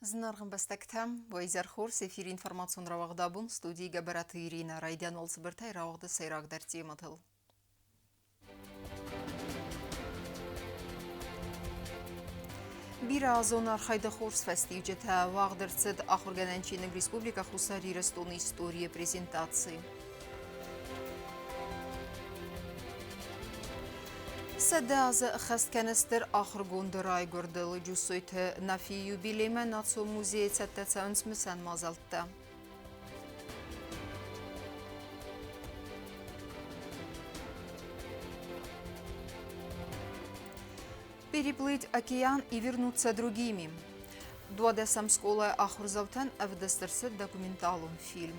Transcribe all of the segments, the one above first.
Знаргын бастактам, вайзар хорс эфир информацион равагдабун, студии габараты Ирина Райдян олсыбыртай равагды сайрагдар тематыл. Бира азон архайда хорс фестивжета вагдырцыд Ахургананчиныг республика хусари Ростовной истории презентации. Садаз хастканестер ахыргонды райгордылы жусойты нафи юбилейме нацо музей цаттацаунс мүсэн мазалтта. Переплыть океан и вернуться другими. Дуадесам школа Ахурзавтан авдастырсы документалун фильм.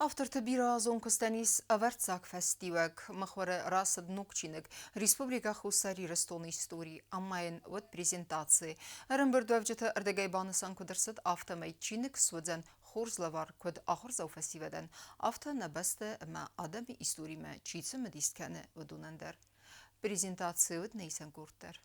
Авторты бира азон кыстанис аварцак фестивак махвары расад нукчинок республика хусари Ростовной истории аммайын вот презентации. Рымбырду авжыты ардагайбаны санкудырсыд автомайчинок сводзан хорзлавар код ахорзау фестивадан авто набасты ма адами историме чицы медисканы вдунандар. Презентации вот нейсан куртер.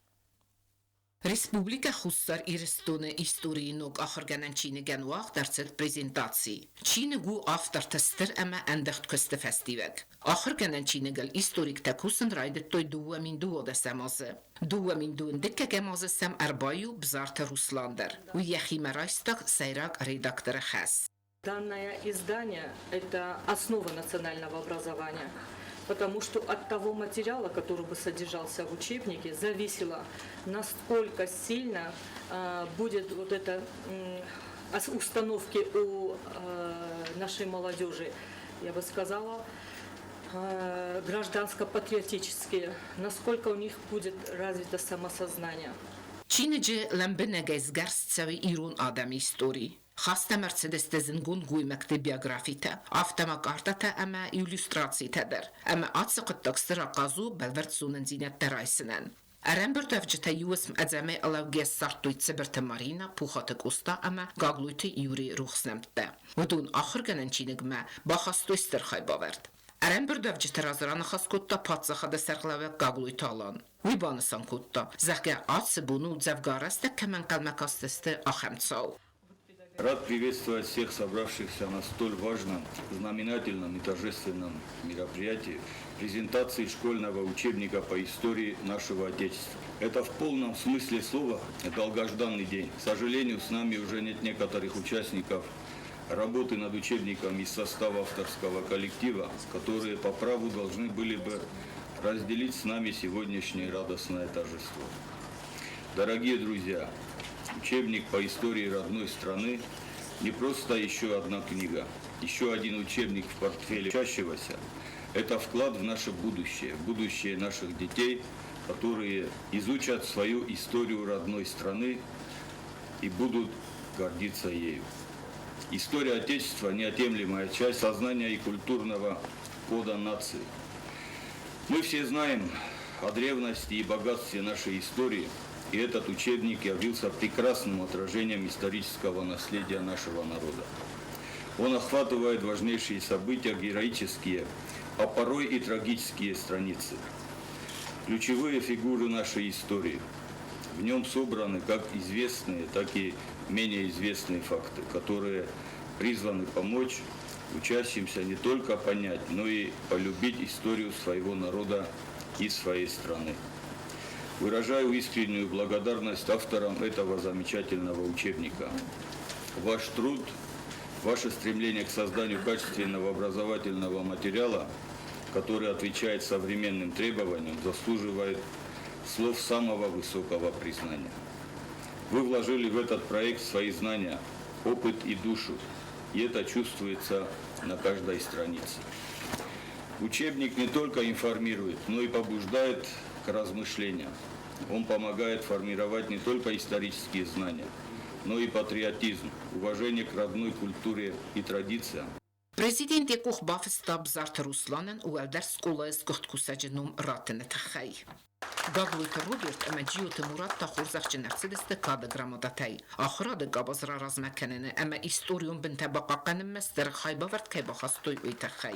Республика Хуссар и Ростовной истории ног Ахургананчины генуах дарцет презентации. Чинегу автор тестер эма эндахт көсті фестивак. Ахургананчины гал историк такусын райдет той дуа мин дуа да самазы. Дуа мин дуын дикка гемазы сам арбаю бзарта Русландер. У яхима райстах сайрак редактора хас. Данное издание – это основа национального образования. Потому что от того материала, который бы содержался в учебнике, зависело, насколько сильно будет вот это установки у нашей молодежи, я бы сказала, гражданско-патриотические, насколько у них будет развито самосознание. Чинеджи ламбенеге сгарсцави ирун адам истории. Хаста Мерседес тезингун гуй мекте биографита, автомакартата ама иллюстрации тедер, ама ацақыттық сыра қазу бәлверт зунын зинет тарайсынен. Әрәмбір дөвжіта юысм әзәме алавгес сартуйцы бірті Марина, пухатык уста ама гаглуйты юри рухснамтты. Вдун ахырганын чинігме бахастойстыр хайбаверд. Әрәмбір дөвжіта разыраны хаскутта патсахада сәрғлавек гаглуйты алан. Уйбаны санкутта, зәхге атсы буну зәвгарасты кәмен қалмакастысты ахамцау. Рад приветствовать всех собравшихся на столь важном, знаменательном и торжественном мероприятии презентации школьного учебника по истории нашего Отечества. Это в полном смысле слова долгожданный день. К сожалению, с нами уже нет некоторых участников работы над учебником из состава авторского коллектива, которые по праву должны были бы разделить с нами сегодняшнее радостное торжество. Дорогие друзья, учебник по истории родной страны не просто еще одна книга, еще один учебник в портфеле учащегося. Это вклад в наше будущее наших детей, которые изучат свою историю родной страны и будут гордиться ею. История Отечества – неотъемлемая часть сознания и культурного кода нации. Мы все знаем о древности и богатстве нашей истории, и этот учебник явился прекрасным отражением исторического наследия нашего народа. Он охватывает важнейшие события, героические, а порой и трагические страницы. Ключевые фигуры нашей истории. В нем собраны как известные, так и менее известные факты, которые призваны помочь учащимся не только понять, но и полюбить историю своего народа и своей страны. Выражаю искреннюю благодарность авторам этого замечательного учебника. Ваш труд, ваше стремление к созданию качественного образовательного материала, который отвечает современным требованиям, заслуживает слов самого высокого признания. Вы вложили в этот проект свои знания, опыт и душу, и это чувствуется на каждой странице. Учебник не только информирует, но и побуждает к размышлениям. Он помогает формировать не только исторические знания, но и патриотизм, уважение к родной культуре и традициям. Президент Якух Баффестаб Зарта Русланен у Элдер Скула из Кохткусаджинум Ратенетахай. Գագլույթը Ռոբերտ Ամաջիոթը Մուրատ Տախորզախջը ներցեդստը կադը գրամադատայ։ Ախրադը գաբազրա ռազմակենենը ամա իստորիոն բնտաբակականը մեստեր խայբավարդ կայբախաստոյ ույտախայ։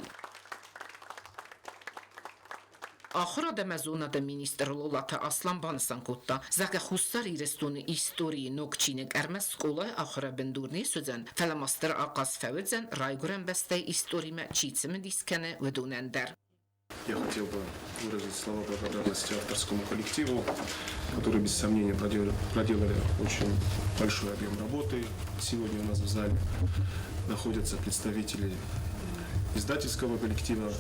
Ախրադը մեզոնադը մինիստր լոլատը Ասլան Բանսանկոտта, զակը խուստար իրեստունի իստորիի նոկչինեք ərməz սկոլը ախրը բնդուրնի սուձən, ֆելամաստır aqas фəvədzən райгурен бәстəy историме чицimi дискəne vedunəndər. Я хотел бы выразить слова благодарности авторскому коллективу, который без сомнения проделали очень большой объем работы. Сегодня у нас в зале находятся представители издательского коллектива.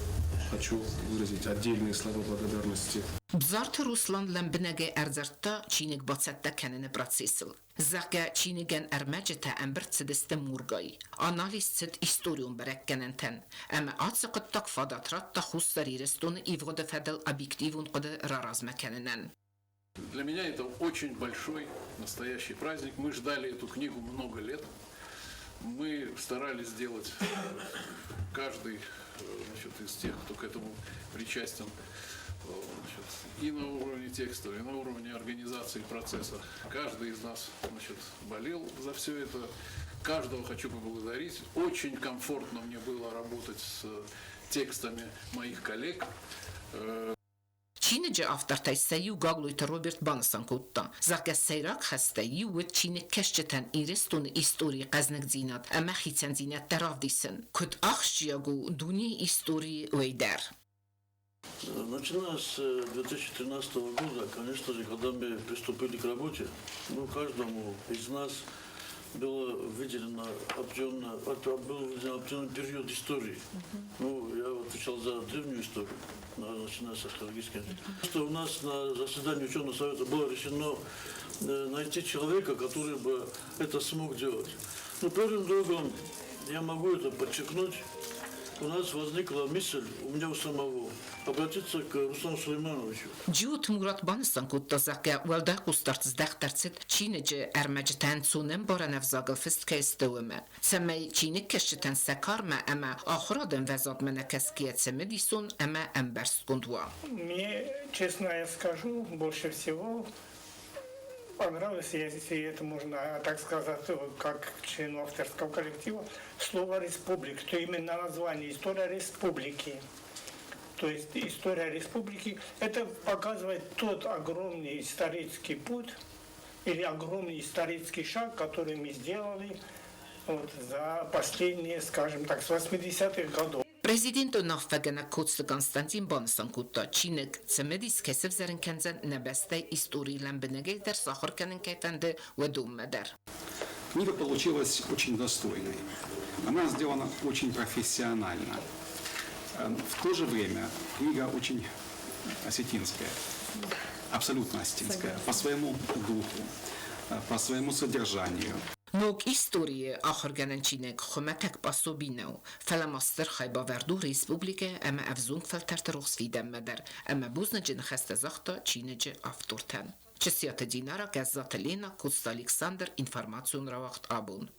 Хочу выразить отдельные слова благодарности. Բզարդը Ռուսլան լմբնեգե արձարտա չինիկ բացատտա կենենը պրացիսլ։ Զակը չինիգեն ərməcətə əmbirtsidistə murgay. Analizcid историум bərək kənentən. Əmə atsı qıttaq fadatratта xustari restonu ivgıdı fədəl объективун qıdı rarazmə kənenən. Для меня это очень большой, настоящий праздник. Мы ждали эту книгу много лет. Мы старались сделать каждый из тех, кто к этому причастен, и на уровне текста, и на уровне организации процесса. Каждый из нас болел за все это. Каждого хочу поблагодарить. Очень комфортно мне было работать с текстами моих коллег. Çince aftartaysayu gagluyta Robert Bansankutta. Zaka seyrak xastayu ve Çin'e keşçeten irestun istori qaznak zinat ama xitsen zinat taravdisin. Kut axşiyagu duni istori veyder. Начиная с 2013 года, конечно же, когда мы приступили к работе, каждому из нас был выделен определенный период истории. Я отвечал за древнюю историю, начиная с археологической. Что у нас на заседании ученого совета было решено найти человека, который бы это смог делать. Первым другом, я могу это подчеркнуть, у нас возникла мысль, у меня у самого, обратиться к Руслану Сулеймановичу. Джиот Мурат Бансанкutta zaka welda qustart zdaqtartsit Çince ermecten sunem baranaf zagalfist kestewme. Semay Çinik keşten sakarma ama ahradan vezat menekeskiyetsemi disun ama emberskundwa. Мне, честно я скажу, больше всего понравилось, если это можно так сказать, как члену авторского коллектива, слово «республика», то именно название «История республики». То есть история республики, это показывает тот огромный исторический путь или огромный исторический шаг, который мы сделали за последние, скажем так, с 80-х годов. Президентը նախվագանակ կոծը Կոնստանտին Բանսանկուտա Չինեք ծմեդիս կեսև զերնքենզեն նեբեստե իսტორի լամբնեգե դեր սախորքանն կայտանդը վդում մդեր. Книга получилась очень достойной. Она сделана очень профессионально. В то же время книга очень осетинская, абсолютно осетинская, по своему духу, по своему содержанию. Նոք իսторիը ախորգանն Չինեք խմետակ պասոբինով ֆելամաստր խայբավերդու ռեսպուբլիկը ամա ավզունք ֆելտերտրողս վիդեմ մդեր ամա բուզնը ջն խստազախտը Չինեջը ավտորտան Չսիատը դինարա գազզատը Լենա Կուց Александр информацию равахт абун.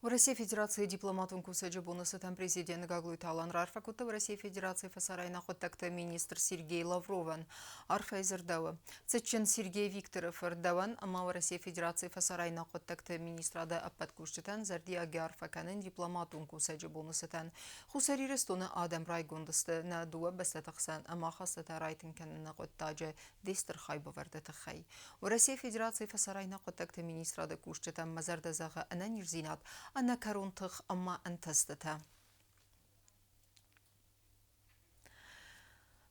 В России Федерации дипломатом Кусаджи Бонусатам президент Гаглуйт Алан Рарфакута в России Федерации Фасарайна Хотакта министр Сергей Лаврован Арфайзердава. Цечен Сергей Викторов Эрдаван, ама в России Федерации Фасарайна Хотакта министрада Аппаткуштатан Зарди Агиарфаканен дипломатом Кусаджи Бонусатан. Хусари Рестона Адам Райгундасты на дуа Бастатахсан, ама Хастата Райтинкен на Хоттаджа Дестер Хайбавардатахай. В России Федерации Фасарайна Хотакта министрада Куштатан Мазардазага Ананирзинат. أنا كرونتخ أما أنتستها.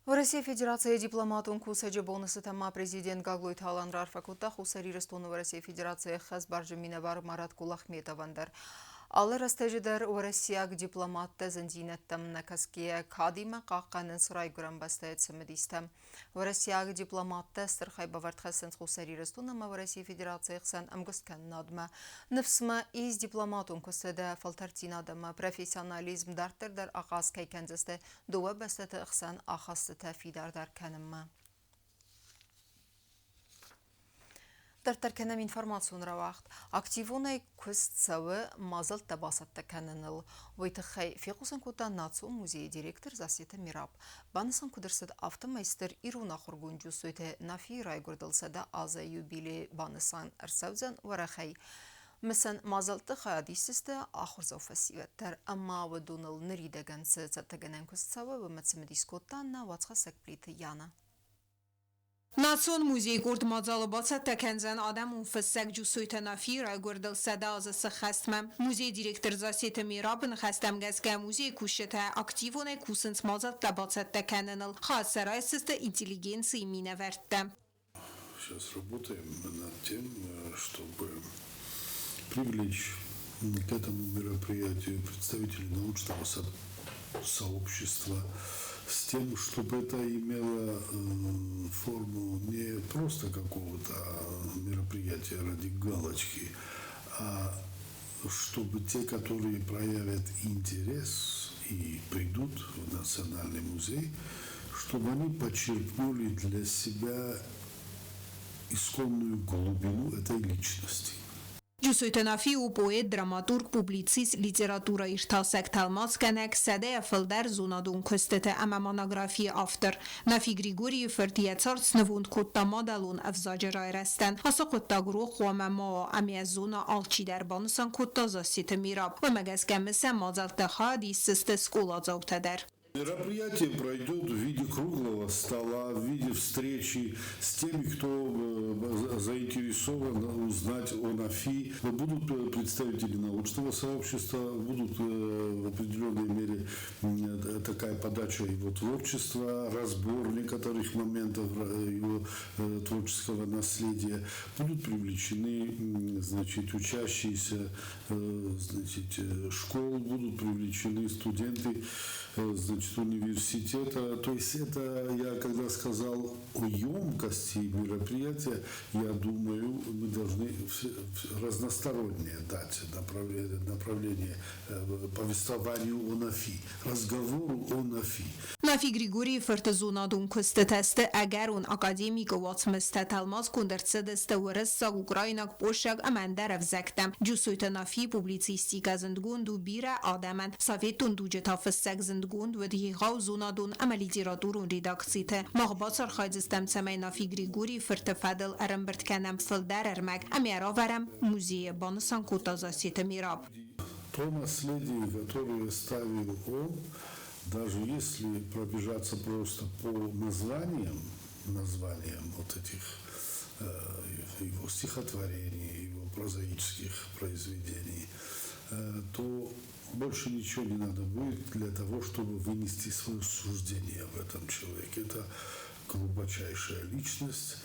В России Федерации дипломатом Кусаджи Бонусатама президент Гаглуйт Алан Рарфакута Хусари Рестона в России Федерации Хазбарджи Минавар Марат Кулахметовандар. Аллы растежидер у Россияг дипломатта зандинеттам накаския кадима қаққанын сұрай көрін бастайыт сымыдистам. В Россияг дипломатта стырхай бавартхасын Хусари Рестунама в России Федерации хсан амгусткан надма. Нефсма из дипломатун кустада фалтартинадама профессионализм дартердар ағаз кайкензесте дуа бастаты хсан ағасты тафидардар кәнімма. ترتركنم إنفورماسيون رواقت أكتيفوني كوست سوا مازال تباسط تكننل ويتخي في قوسن كوتا ناتسو موزي ديريكتور زاسيت ميراب بانسان كودرسد أفتمايستر إيرونا خرگون جوسويته نافي راي گردل سدا آزا يوبيلي بانسان أرسوزن ورخي مثلا مازالت خیادی سیسته آخر زوفسیوتر اما و دونل نریدگن سرتگنن کستسوا و مثل دیسکوتان نواتخ سکپلیت یانا. ناتسون موزی گرد مازال باست تکنزن آدم اون فسک جوسویت نافی را گردل صدا از سخستم موزی دیرکتر زاسیت میرابن خستم گزگه موزی کوشته اکتیوونه کوسنس مازال تباست تکننل خاص سرای سیست اینتلیگنسی مینوردم. Сейчас работаем над тем, чтобы привлечь к этому мероприятию представителей научного сообщества с тем, чтобы это имело форму не просто какого-то мероприятия ради галочки, а чтобы те, которые проявят интерес и придут в Национальный музей, чтобы они подчеркнули для себя исконную глубину этой личности. جوسویت نافی و پویت دراماتورگ پوبلیتسیس لیتراتورا اشتاسک تلماس کنک سده فلدر زونادون کستته اما مانوگرافی آفتر نافی گریگوری فرتیت سارت نووند کتا مادالون افزاجرای رستن هسا کتا گروه خوام ما امی از زونا آلچی در بانسان کتا زاسیت میراب و مگز کمسه مازالت خادی سست سکولا زوته در. Мероприятие пройдет в виде круглого стола, в виде встречи с теми, кто заинтересован узнать о НАФИ. Будут представители научного сообщества, будут в определенной мере такая подача его творчества, разбор некоторых моментов его творческого наследия. Будут привлечены, значит, учащиеся, значит, школ, будут привлечены студенты, значит, университета. То есть это, я когда сказал о емкости мероприятия, я думаю, мы должны разностороннее дать направление повествованию о НАФИ, разговору о НАФИ. نافی گریگوری فرتزونادون کست تسته اگر اون اکادمیک وات مستتلماس کندرتسه دسته ورسا اوکرایناک بوشک امن درف زکتم جوسویت نافی پوبلیتسیستیک زندگوند و بیره آدمن صافیتون دوجه تا فسک زندگوند و دیگه زونادون عملی دیرادورون ریداکسیته مغباصر خایزستم سمای نافی گریگوری فرتفادل ارمبرت کنم فلدر ارمک امیرا ورم موزی بانسان کتازاسیت میراب. То наследие, которое оставил он, даже если пробежаться просто по названиям вот этих его стихотворений, его прозаических произведений, то больше ничего не надо будет для того, чтобы вынести свое суждение в этом человеке. Это глубочайшая личность.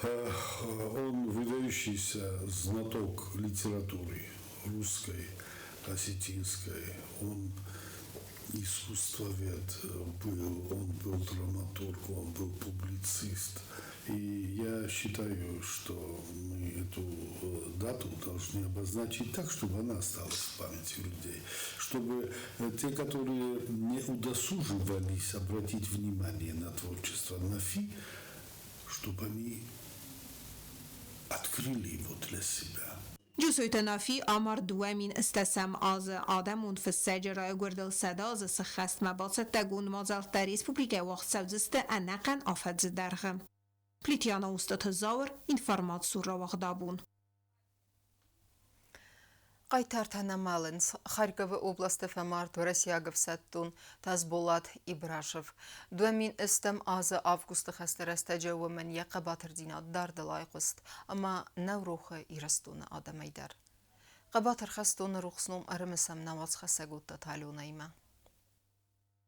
Он выдающийся знаток литературы русской, осетинской. Он искусствовед был, он был драматург, он был публицист. И я считаю, что мы эту дату должны обозначить так, чтобы она осталась в памяти людей. Чтобы те, которые не удосуживались обратить внимание на творчество НАФИ, чтобы они открыли его для себя. جوسویت نافی آمار دوامین استسم آز آدمون فسجر رای گردل صدا از سخست مباست تگون مازال در ریسپوبلیک وقت سوزست انقن آفت درغم. پلیتیانا استاد زاور اینفرماتسور را وقدابون. Қайтартана Малинс, Харькова областы Фемарт, Россиягов Саттун, Тазболат Ибрашев. Дуамин истем аза августа хастересте джаумен яқабатырдина дардалайқуст, ама навруха ирастуна адамайдар. Қабатыр хастуна рухснум арымысам навац хасагутта талюнайма.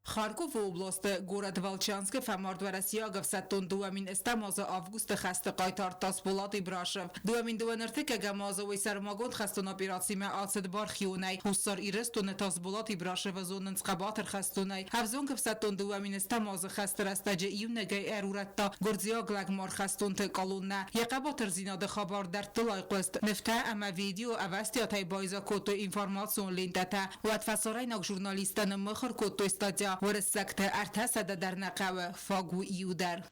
Харьков область город Волчанск Фемарт و Россиягов Саттун دوامین استماز август خست قایتار تاسبولات Ибрашев دوامین دوانرتک گماز و سرماگوند خستون اپیراتسیم آسد بار خیونی حسار ایرستون تاسبولات Ибрашев زونن قباتر خستونی هفزون که Саттун دوامین استماز خست رستج ایون نگی ارورتا گرزیاگ لگ مار خستون تقالون نه یقباتر زیناد خبر در طلای قست نفته اما ویدیو اوستیاتای بایزا کتو اینفرماسیون لینتتا و اتفسارای ناک ژورنالیستان مخر کتو استادیا ورسکت ارتسد در نقوه فاگو ایودر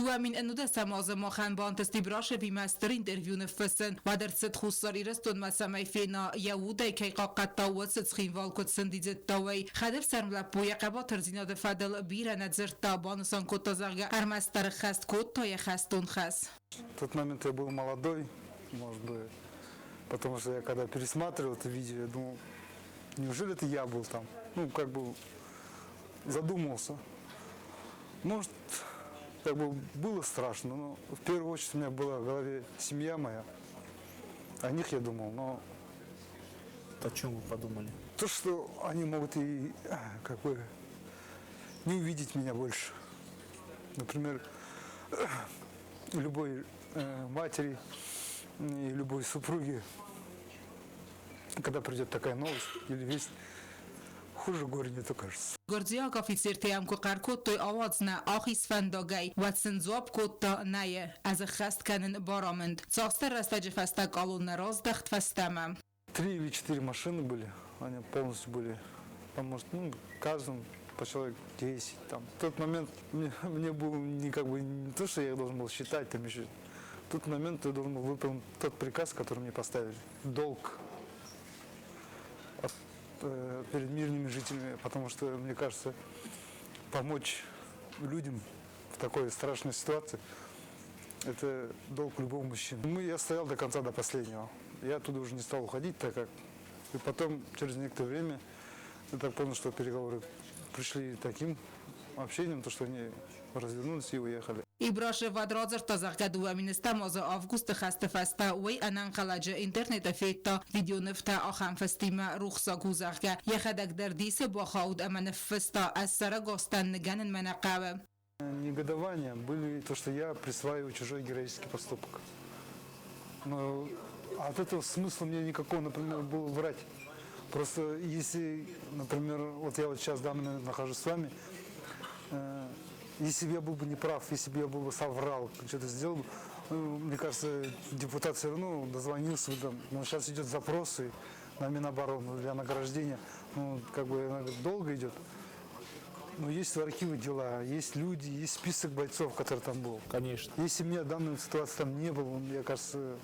دوامین انوده سماز ما خنبان تستی براشه بی مستر اینترویو نفسن و در صد خوصاری رستون مسامه فینا یهوده که قاقت تاوت سخین والکت سندیزت تاوی خدف سرملپوی قبا ترزینا دفدل بیره نظر تابانسان کت تزاگه ارمستر خست کت تا خستون خست. В тот момент я был молодой, может быть, потому что я когда пересматривал это видео, я думал, неужели это я был там? Ну, как бы задумался. Может, как бы было страшно, но в первую очередь у меня была в голове семья моя. О них я думал, но... О чем вы подумали? То, что они могут и как бы не увидеть меня больше. Например, любой матери и любой супруги, когда придет такая новость или весть, хуже горе не то кажется. گرزیا کافیسر تیم که قرکوت توی آواز نه آخیس فنداگی و سنزواب کود تا نه از خست کنن بارامند ساستر رسته جفسته کالون نراز دخت فستمم 3 или 4 машины были, они полностью были, потому что, ну, каждому по человек 10 там. В тот момент мне было не то, что я должен был считать там еще. В тот момент я должен был выполнить тот приказ, который мне поставили. Долг перед мирными жителями, потому что, мне кажется, помочь людям в такой страшной ситуации – это долг любого мужчины. Я стоял до конца, до последнего. Я оттуда уже не стал уходить, так как... И потом, через некоторое время, я так понял, что переговоры пришли таким общением, то, что они развернулись и уехали. ایبراش ودرازر تازه دوامینستا ماز آفگوست خسته فسته وی انان خلاجه اینترنت فیتا ویدیو نفتا آخام فستیم روخسا گوزاقه یخدک در دیس با خاود اما نفستا از سر گاستن نگنن منقبه. Негодования были то, что я присваиваю чужой героический поступок. Но от этого смысла мне никакого, например, было врать. Просто если, например, вот я вот сейчас в данный момент нахожусь с вами, если бы я был бы неправ, если бы я был бы соврал, что-то сделал бы, ну, мне кажется, депутат все равно дозвонился бы там, но сейчас идет запросы на Минобороны для награждения, ну, как бы долго идет. Но есть в архиве дела, есть люди, есть список бойцов, который там был. Конечно. Если меня данной ситуации там не было, мне кажется,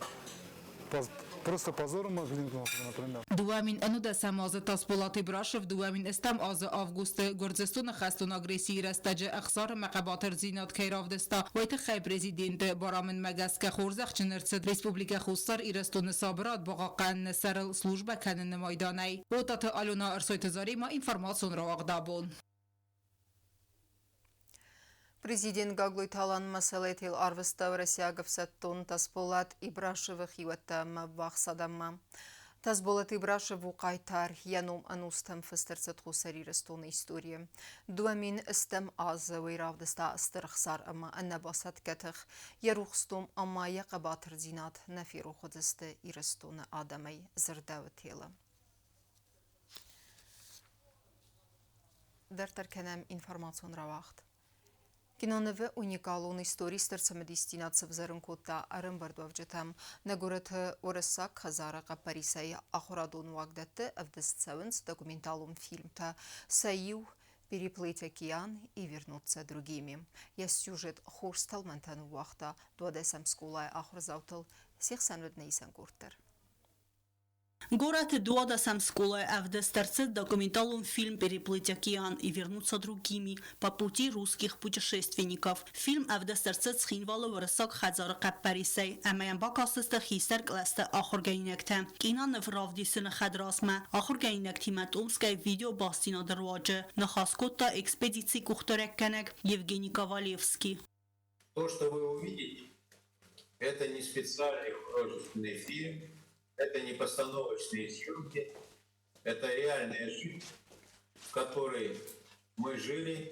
просто позором оглянул, например. دوامین انوده سماز تاسپولاتی براشف دوامین استم آز آفگوست گرزستون خستون اگریسی رستجه اخسار مقباتر زینات کیراف دستا ویت خی پرزیدنت بارامن مگس که خورزخ چنرسد ریسپوبلیک خوستار ایرستون سابرات باقاقن سرل سلوجبه کنن مایدانی او تات آلونا ارسویت زاری ما اینفرماسون را اقدابون. Президент Гаглой Талан Масалетил Арвеста Россиягов Саттон Тасполат Ибрашевых Юатама Вахсадама. Тасболат Ибрашеву Кайтар Яном Анустам Фестерцет Хусари Рестон история. Дуамин Стем Аза Вейравдеста Астерхсар Ама Аннабасат Кетах Ярухстом Ама Якабатр Динат Нафиру Ходесте и Рестона Адамай Зердаватела. Дартаркенем информацион равахт. Կինոնվը ունիկալուն իսტორի ստրցմդիստինացվ զրնկոտա արմբարդովջտամ նգորեթը օրեսակ հազարակա Պարիսայի ախորադոն ուագդետը ավդեսցավնց документалум фильм-та «Саив переплыть и вернуться другими». Я сюжет хорстал мантану вахта дуадесам скулай ахрзаутал сехсанведней сангуртер. Город Дуадасам Скулай Авдестерцет документалум фильм «Переплыть океан и вернуться другими» по пути русских путешественников. Фильм Авдестерцет схинвало в рысок хазарка Парисей, а моя бакасыста хистер класста ахургайнекте. Кина невравдисына хадрасма, ахургайнектимат умская видео бастина дорваджа, на хаскота экспедиции кухтореккенек Евгений Ковалевский. То, что вы увидите, это не специальный художественный фильм, это не постановочные съемки, это реальная жизнь, в которой мы жили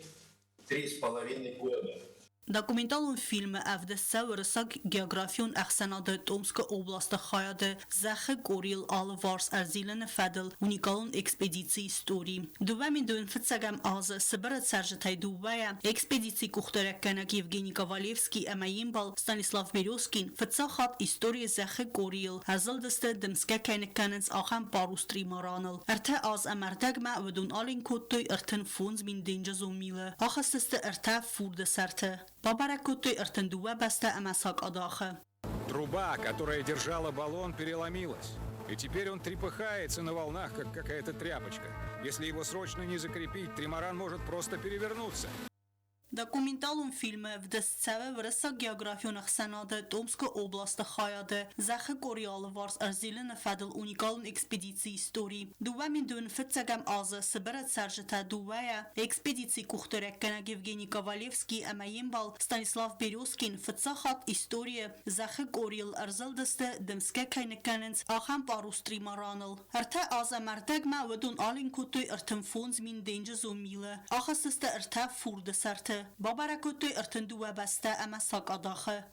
3,5 года. Документалум фильме Авдесса вырысак географион Ахсанады Томска областы хаяды Захы Горил Ал Варс Арзилен Федел уникалун экспедиции истории. Дувамин дуэн фыцагам азы Сыбыры царжытай Дубая экспедиции кухтареккенек Евгений Ковалевский Амаимбал Станислав Березкин фыцахат истории Захы Горил Азылдысты дымска кайнеккенец Ахам Парустри Мараныл. Арта аз амардагма ودون آلین کتوی ارتن فونز من دینجا زومیله. آخستست ارتا فورد سرته. Бабаракутой артендуа баста амасак адаха. Труба, которая держала баллон, переломилась. И теперь он трепыхается на волнах, как какая-то тряпочка. Если его срочно не закрепить, тримаран может просто перевернуться. Документалум фильме в десцеве връса географионах Сената Томска област хаяде заха Кориал варс арзилен фадл уникален экспедиции истории. Дуамин дун фитцагам аза сберет сержета дуая экспедиции кухтереккена Евгений Ковалевский амаимбал Станислав Березкин фитцахат история заха Кориал арзалдасте демске кайнеккененс ахам парустри маранал. Арта аза мартагма ودون آلین کتوی ارتنفونز من دنج زومیله آخستست ارتا فورد سرته بابرکتوی ارتندو بسته اما ساق آداخه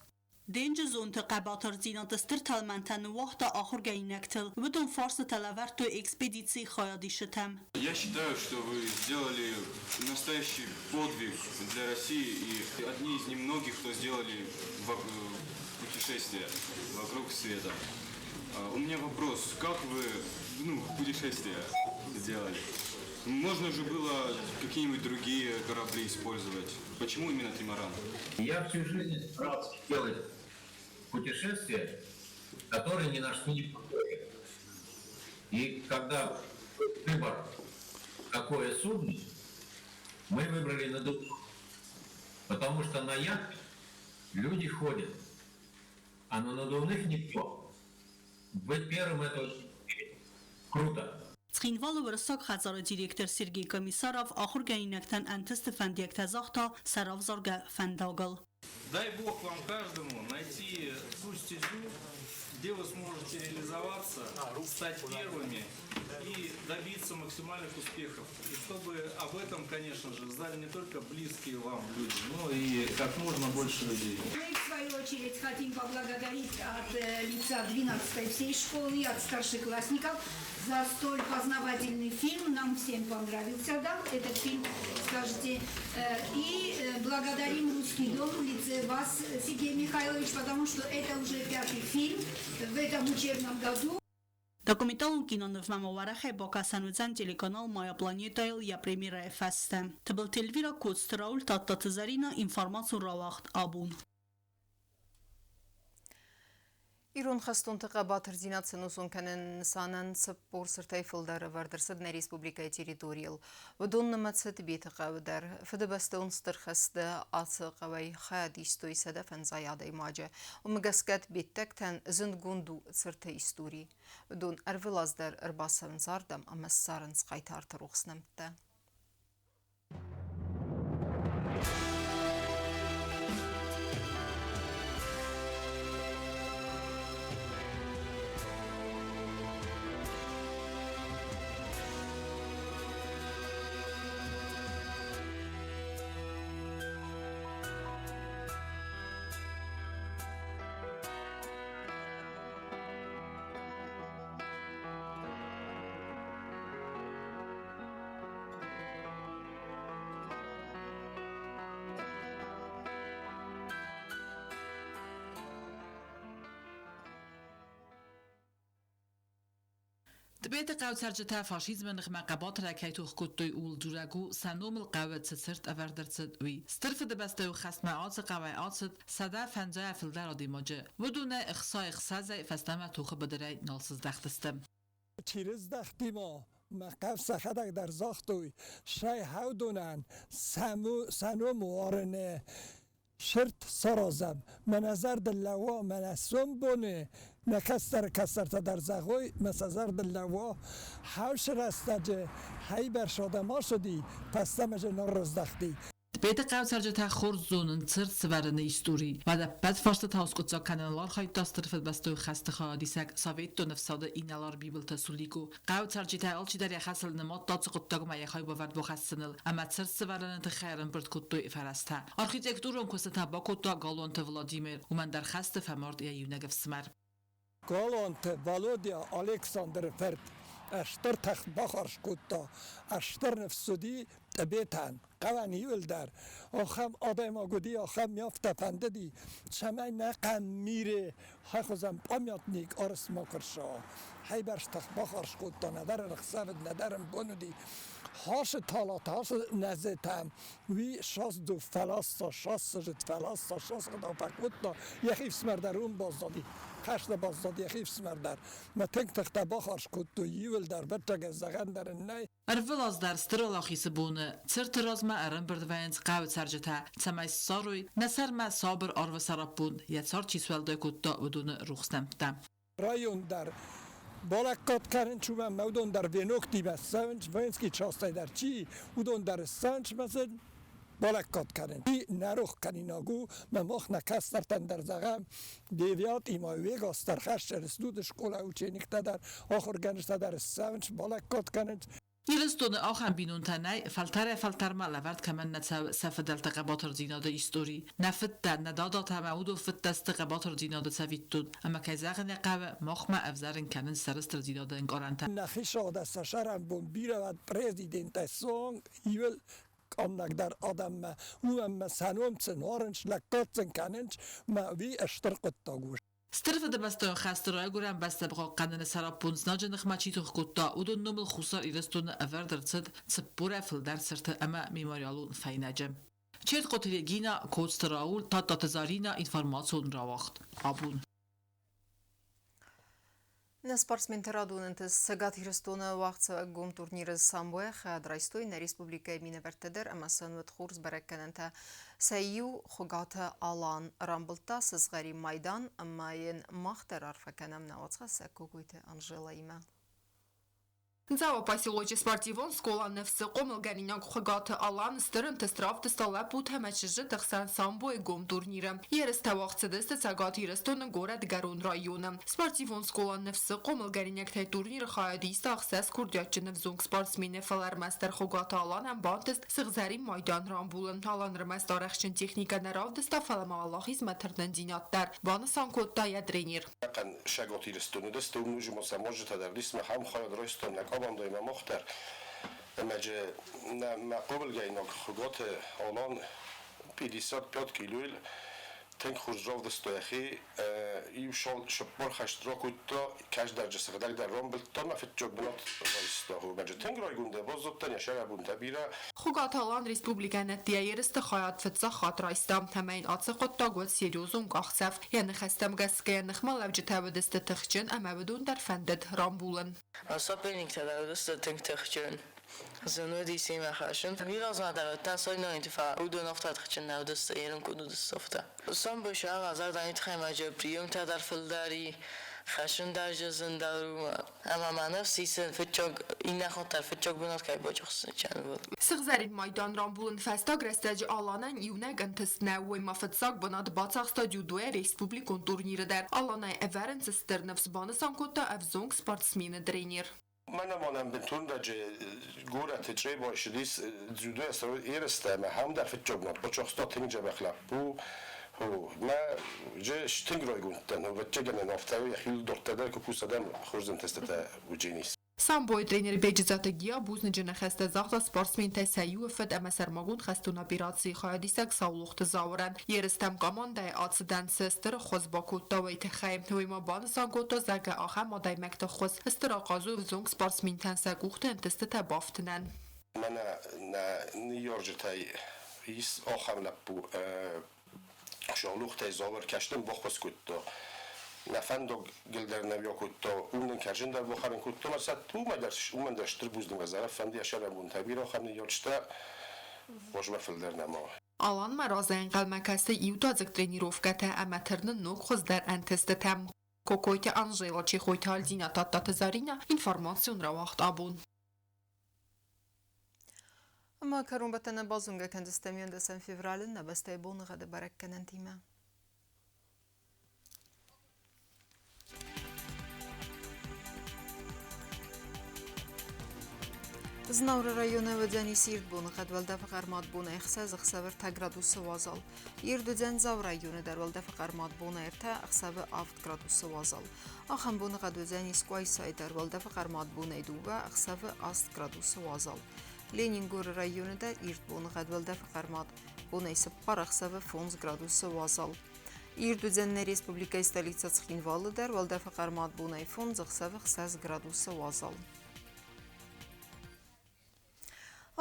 دنج زونت قباتر زینات استرتال منتن وقت آخر گینکتل ودون فارس تلورتو экспедиции خایادی شتم. Я считаю, что вы сделали настоящий подвиг для России и одни из немногих, кто сделали путешествие вокруг света. У меня вопрос, как вы путешествия сделали? Можно же было какие-нибудь другие корабли использовать. Почему именно тримаран? Я всю жизнь старался делать путешествия, которые ни на что не похожи. И когда выбор, какое судно, мы выбрали надувной. Потому что на яхте люди ходят, а на надувных никто. Быть первым это очень круто. Схинвал ورساق خزار دیرکتر سرگی کمیساراف آخر گینکتن انتست فندیک تزاختا سراف زرگ فنداگل. Дай Бог вам каждому найти ту стезю, где вы сможете реализоваться, стать первыми и добиться максимальных успехов. И чтобы об этом, конечно же, знали не только близкие вам люди, но и как можно больше людей. Мы, в свою очередь, хотим поблагодарить от лица 12-й всей школы и от старшеклассников за столь познавательный фильм. Нам всем понравился, да, этот фильм, скажите. И благодарим Русский дом в лице вас, Сергей Михайлович, потому что это уже 5-й фильм в этом учебном году. Документалун кинонывмам оварахе бо касануцан телеканал Моя планета я премьера фесте. Тбл телевира кодстраул таттатызарина информацию равахт абун. ایران خستون تقابات رزینات سنوسون کنن سانن سپور سرتای فلدار وردر سدن ریسپوبلیکای تریتوریال و دون نمت ست بیت قاودر فده بستون سترخست آت قوی خیادی استوی سده فنزایاده ماجه و مگسکت بیتک تن زندگوندو سرتای استوری و دون ارولاز در ارباس فنزاردم اما سارن سقایتار تروخس نمته. دبيت قاو ترجتا فاشيزم نغمة قباط ركيتو خكوتوي اول جورagو سنوم القاوة تسرت افردر تسدوي سترف دبستو خسمعات قوائعات صدا فنجا فلدر ديماجه ودون اخصاء اخصازي فستما توخ بدري نالسز دختستم تيرز دختيما مقف سخدك در زاختوي شاي هودونن سنو موارنه شرط سرازم منظر دلوا منسوم بونه نکستر کستر در زغوی مسازر دلوا حوش رستجه هی برشاده ما شدی پس دمجه نرز دختی بيت قاو ترجتا خور زونن تسرت سورنه استوري ودا بد فاشت تاسكوتزا كانالار خايت داسترف بستو خست خاديسك سافيت دو نفساده اینالار بیبل تسولیکو قاو ترجتا الچی در یخسل نمات داد سقطاگو ما یخای باورد بخستنل اما تسرت سورنه تخیرن برد کتو افرسته آرخیتکتورون کستا با کتا گالونت ولادیمیر و من در خست فمارد یونگف سمر گالونت والودیا الکساندر فرد اشتر تخت بخارش کتا اشتر نفسودی تبیتن قوانی ول در آخم آدم آگودی آخم میافته پنده دی چمه نقم میره های خوزم پامیات نیک آرس ما کرشا های برش تخباخ آرش کود تا ندر رخصفت ندرم بانودی هاش طالات هاش نزدم وی شاز دو فلاستا شاز سجد فلاستا شاز خدا فکوت تا یخیف سمردرون بازدادی خشت بازدادی یخیف سمردر ما تنگ تخت باخارش کود تو یول در بچه زغن در نای Arvelas dar strolachi bone, cirteras ma eren berdwijns gauw sergeta, tsamai sarui, neser ma saber arve sarapun, jet sarchiswel de kutta udune ruchstemta. رایون در بالکات کردن چون مودون در وینوکتی بس سنج وینسکی چاسته در چی ودون در سنج مثلا بالکات کردن ای نروخ کنی نگو مخ نکسترتن در زغم دیویات ایمای ویگاس در خشت رسدود شکل او چه نکته در آخر گنجته در سنج بالکات کردن Yelistone auch ein Binuntanei, faltar mal levert kamen netza sefedel taqabator dinade histori. Nafet da nadada tamaudo fit das taqabator dinade savittud. Ama kayzagen qawa mochma afzarin kanen serster dinade in garanta. نخیش آدست شرم بون بیرود پریزیدنت سونگ ایول آنک در آدم ما و سنوم سنورنش لکاتن کننش ما وی اشترقت تاگوش Sterfe de beste gasteroi goran beste bra kanen sarapun snajenig machito kutta udun numel khusar ilestun averdertset tsepura filder serte ama memorialun feinajem. Çert qotelegina kodstraul tatatazarina informacion rawacht. Abun. На спортсменте радунентес сегат хирстона вахца гум турниры самбоя хадрайстой на республика Миневертедер амасан вет хурс баракканента сайю хогата алан рамблта сызгари майдан амайен махтер арфаканам навацха сакогуйте Анжела има. Нцава поселоче спортивон скола нефсе комл гариняк хогата алан стерен тестрав тестала пут хамачжи тахсан самбо гом турнира. Ерста вахцедесте цагат ирестон город гарун района. Спортивон скола нефсе комл гариняк тай турнир хаядиста ахсас курдячнев зонг спортсмене фалармастер хогата алан ам бантест сигзари майдан рамбулан алан рамастарахчин техника наравдеста фалама аллахиз матернен динаттар. Банасан котта я тренер. Кан шагот ирестон десте умнужимо са можете да лисме хам хаяд ройстон أبان دايما مختار أما جا ما قبل جايناك خدات آلان 55 كيلو تنك خرج راف دستويخي يوشال شبار خشترا كوتا كاش درجة سقدر در رامبل تا ما في الجبنات رايستاهو مجا تنك راي گونده باز تانية شرع بونده بيرا خدات آلان ريسبوبليكا نتيا يرست خيات فتزا خات رايستا همين آتسقط تاقوت سيريوزون قاخسف يعني خستم قسكي نخمال لوجه دست تخجن أما بدون در فندد رامبولن أصابينك تدرست تنك تخجن زنودي سيما خاشن ويراز نداره تنسای ناینتفاع او دو نفت خچن نو دست ایرم کدو دست سفته سام بشه غزر دانیت خیمه جبریوم تدر فلداری خشن در جزن درو اما من نفسی سن فتچاگ این نخاطر فتچاگ بنات که باجخس چند بود سغزارین مایدان رامبولن فستاگ رستاج آلانن یونگ انتس نوی مفتساگ بنات باطاق ستادیو دوی ریسپوبلیکون تورنیر در آلانای اورنس سترنفس بانسان کتا افزونگ سپارتسمین درینیر من مانم بنتون در گوره تجربه باشدیس زودو استرو ایرسته ما هم در فت جبنات با چخستا تنگ جبخلب بو ما جه شتنگ رای گوندن و چه گنه نافتاوی یخیل دورته در که پوسادم خورزم تستتا وجینیست Самбой тренер беджизатагия бузнеджина хеста захта спортсмен тай саю фед ама сармагун хестун операции хаядисак саулухт зауран ерестам командай ацдан сестер хозбакута вайт хайм туйма бансан гота зага аха модай мекта хоз стра qazу зонг спортсмен танса гухтен тестата бафтнан мана на нью-йорктай ис ахам лапу шалухтай завар каштен бахос кутто نفندو گلدر نبیا کتا اون کارجن در بخارن کتا مثلا تو من درش تربوزدم و ظرف فندی اشاره بون تبیر آخر نیاچته باش مفلدر نما آلان مرازن قلمکسته ایوتازک тренировката аматерны ног хоз дар антестетам кокойте Анжела чехойте Альдина Тататазарина информацион равахт абун أما كرون بتنا بازونجا كان دستميون دسم فيفرال نبستي بون غدا برك كننتيما زناور رایون ودانی سیرد بون خد ولده فقرمات بون اخساز اخسابر تگرادوس وازال یردو دن زاور رایون در ولده فقرمات بون ارتا اخساب آفت گرادوس وازال آخم بون خد ودانی سکوای سای در ولده فقرمات بون ایدو و اخساب آست گرادوس وازال Լենինգոր ռայոնը դա իր բոնը գադվալ դա ֆարմատ բոնայսը պարախսավը ֆոնզ գրադուսը վազալ իր դուզեններ ռեսպուբլիկայի ստолица Цхинвалы դար վալ դա ֆարմат բոնայ ֆոն զղսավը 60 գրադուսը վազալ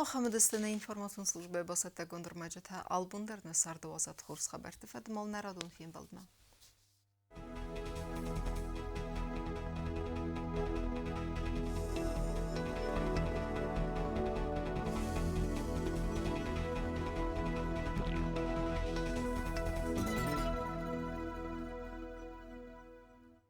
Ախամդստանը ինформационная служба басата гондырмаджата албундарны сарды вазат хорс хабар тифад малнарадун фин балдна